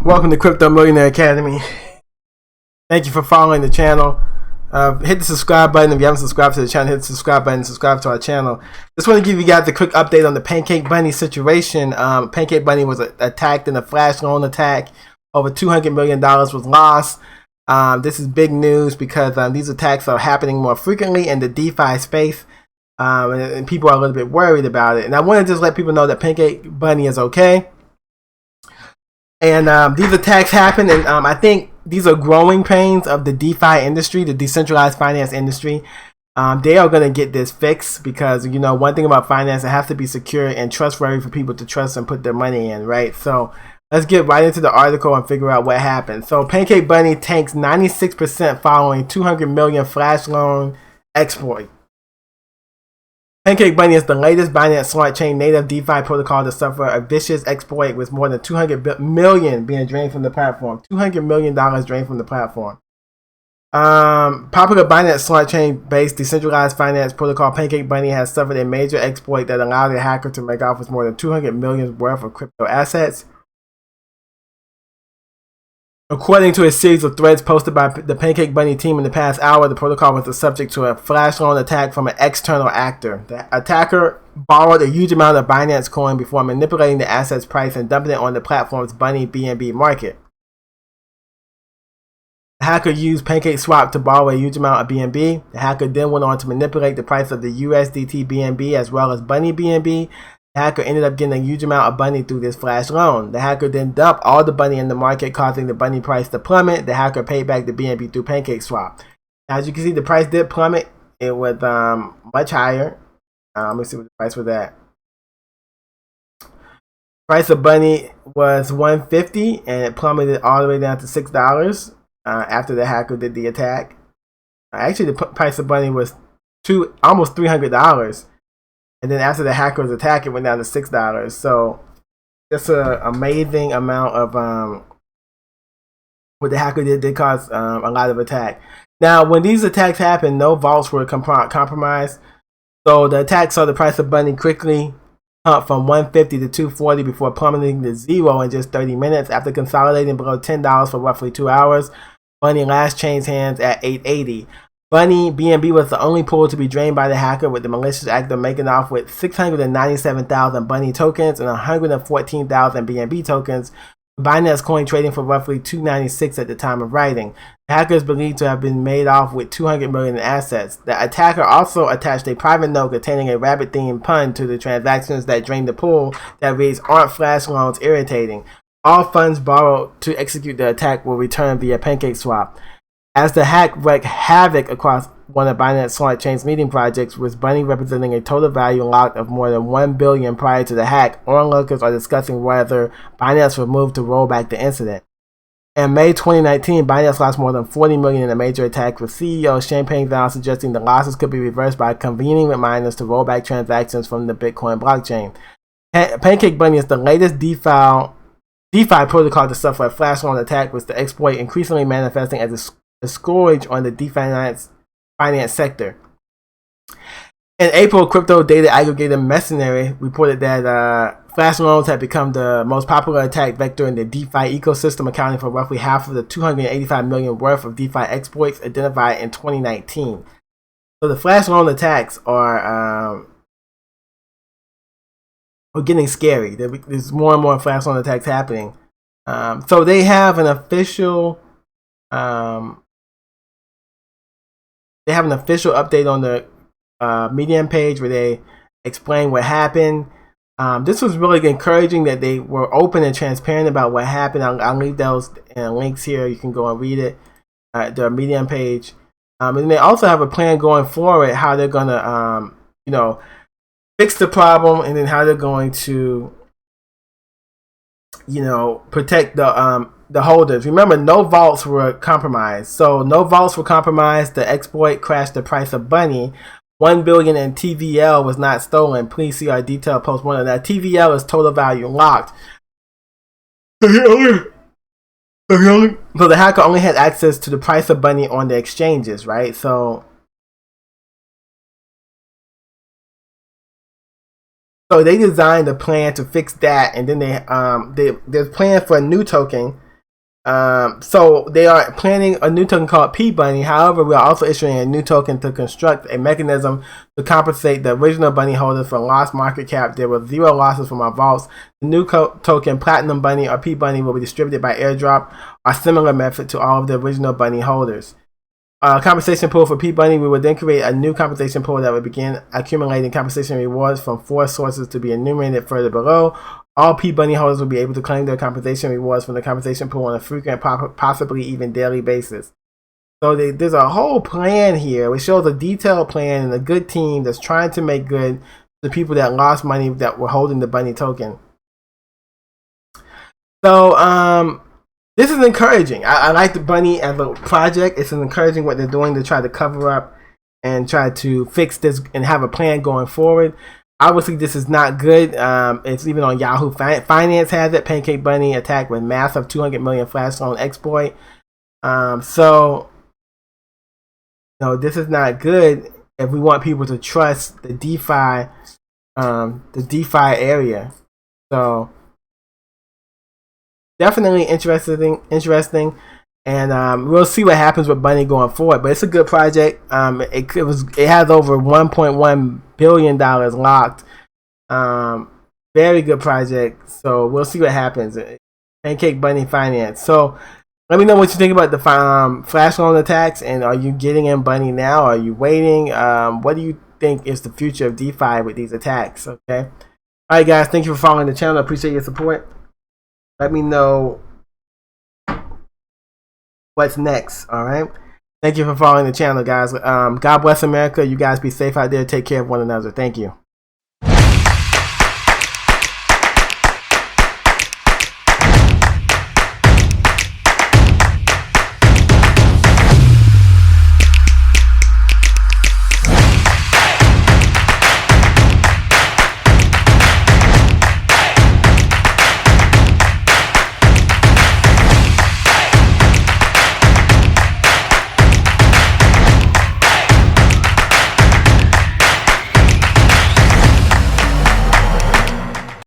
Welcome to Crypto Millionaire Academy. Thank you for following the channel. Hit the subscribe button if you haven't subscribed to the channel. Hit the subscribe button, subscribe to our channel. Just want to give you guys a quick update on the Pancake Bunny situation. Pancake Bunny was attacked in a flash loan attack. Over $200 million was lost. This is big news because these attacks are happening more frequently in the DeFi space. And people are a little bit worried about it. And I want to just let people know that Pancake Bunny is okay. And these attacks happen, and I think these are growing pains of the DeFi industry, the decentralized finance industry. They are going to get this fixed because, you know, one thing about finance, it has to be secure and trustworthy for people to trust and put their money in, right? So let's get right into the article and figure out what happened. So Pancake Bunny tanks 96% following 200 million flash loan exploit. Pancake Bunny is the latest Binance Smart Chain native DeFi protocol to suffer a vicious exploit with more than 200 million being drained from the platform. $200 million drained from the platform. Popular Binance Smart Chain based decentralized finance protocol Pancake Bunny has suffered a major exploit that allowed a hacker to make off with more than 200 million worth of crypto assets. According to a series of threads posted by the Pancake Bunny team in the past hour, the protocol was the subject to a flash loan attack from an external actor. The attacker borrowed a huge amount of Binance coin before manipulating the asset's price and dumping it on the platform's Bunny BNB market. The hacker used Pancake Swap to borrow a huge amount of BNB. The hacker then went on to manipulate the price of the USDT BNB as well as Bunny BNB. The hacker ended up getting a huge amount of Bunny through this flash loan. The hacker then dumped all the Bunny in the market, causing the Bunny price to plummet. The hacker paid back the BNB through Pancake Swap. As you can see, the price did plummet. It was much higher. Let me see what the price was at. Price of Bunny was $150 and it plummeted all the way down to $6 after the hacker did the attack. Actually, the price of Bunny was almost $300. And then after the hacker's attack, it went down to $6. So that's an amazing amount of what the hacker did cause a lot of attack. Now, when these attacks happened, no vaults were compromised. So the attack saw the price of Bunny quickly pump from $150 to $240 before plummeting to zero in just 30 minutes. After consolidating below $10 for roughly 2 hours, Bunny last changed hands at $880. Bunny BNB was the only pool to be drained by the hacker, with the malicious actor making off with 697,000 Bunny tokens and 114,000 BNB tokens. Binance coin trading for roughly $296 at the time of writing. The hacker is believed to have been made off with 200 million in assets. The attacker also attached a private note containing a rabbit-themed pun to the transactions that drained the pool that reads, "Aren't flash loans irritating? All funds borrowed to execute the attack will return via Pancake Swap." As the hack wreaked havoc across one of Binance Smart Chain's leading projects, with Bunny representing a total value locked of more than $1 billion prior to the hack, onlookers are discussing whether Binance will move to roll back the incident. In May 2019, Binance lost more than $40 million in a major attack, with CEO Champagne Zhao suggesting the losses could be reversed by convening with miners to roll back transactions from the Bitcoin blockchain. Pancake Bunny is the latest DeFi protocol to suffer a flash loan attack, with the exploit increasingly manifesting as a scourge on the DeFi finance sector. In April, crypto data aggregator Mercenary reported that flash loans had become the most popular attack vector in the DeFi ecosystem, accounting for roughly half of the 285 million worth of DeFi exploits identified in 2019. So the flash loan attacks are getting scary. There's more and more flash loan attacks happening. So they have an official update on the Medium page where they explain what happened. This was really encouraging that they were open and transparent about what happened. I'll leave those links here. You can go and read it at their Medium page. And they also have a plan going forward, how they're going to, fix the problem, and then how they're going to, protect the holders. Remember, no vaults were compromised. So no vaults were compromised. The exploit crashed the price of Bunny. $1 billion in TVL was not stolen. Please see our detailed post more on that. TVL is total value locked. So the hacker only had access to the price of Bunny on the exchanges, right? So they designed a plan to fix that, and then there's a plan for a new token So they are planning a new token called P Bunny. However, we are also issuing a new token to construct a mechanism to compensate the original Bunny holders for lost market cap. There were 0 losses from our vaults. The new token, Platinum Bunny or P Bunny, will be distributed by airdrop or similar method to all of the original Bunny holders. Compensation pool for P Bunny, we will then create a new compensation pool that will begin accumulating compensation rewards from 4 sources to be enumerated further below. All P Bunny holders will be able to claim their compensation rewards from the compensation pool on a frequent, possibly even daily basis. So there's a whole plan here, which shows a detailed plan and a good team that's trying to make good the people that lost money that were holding the Bunny token. So this is encouraging. I like the Bunny as a project. It's encouraging what they're doing to try to cover up and try to fix this and have a plan going forward. Obviously, this is not good. It's even on Yahoo Finance has it. Pancake Bunny attack with massive 200 million flash loan exploit. So, this is not good if we want people to trust the DeFi area. So, definitely interesting, and we'll see what happens with Bunny going forward. But it's a good project. It has over $1.1 billion locked. Very good project. So we'll see what happens. Pancake Bunny Finance. So let me know what you think about the flash loan attacks, and are you getting in Bunny now? Are you waiting? What do you think is the future of DeFi with these attacks? Okay. All right, guys. Thank you for following the channel. I appreciate your support. Let me know what's next. All right. Thank you for following the channel, guys. God bless America. You guys be safe out there. Take care of one another. Thank you.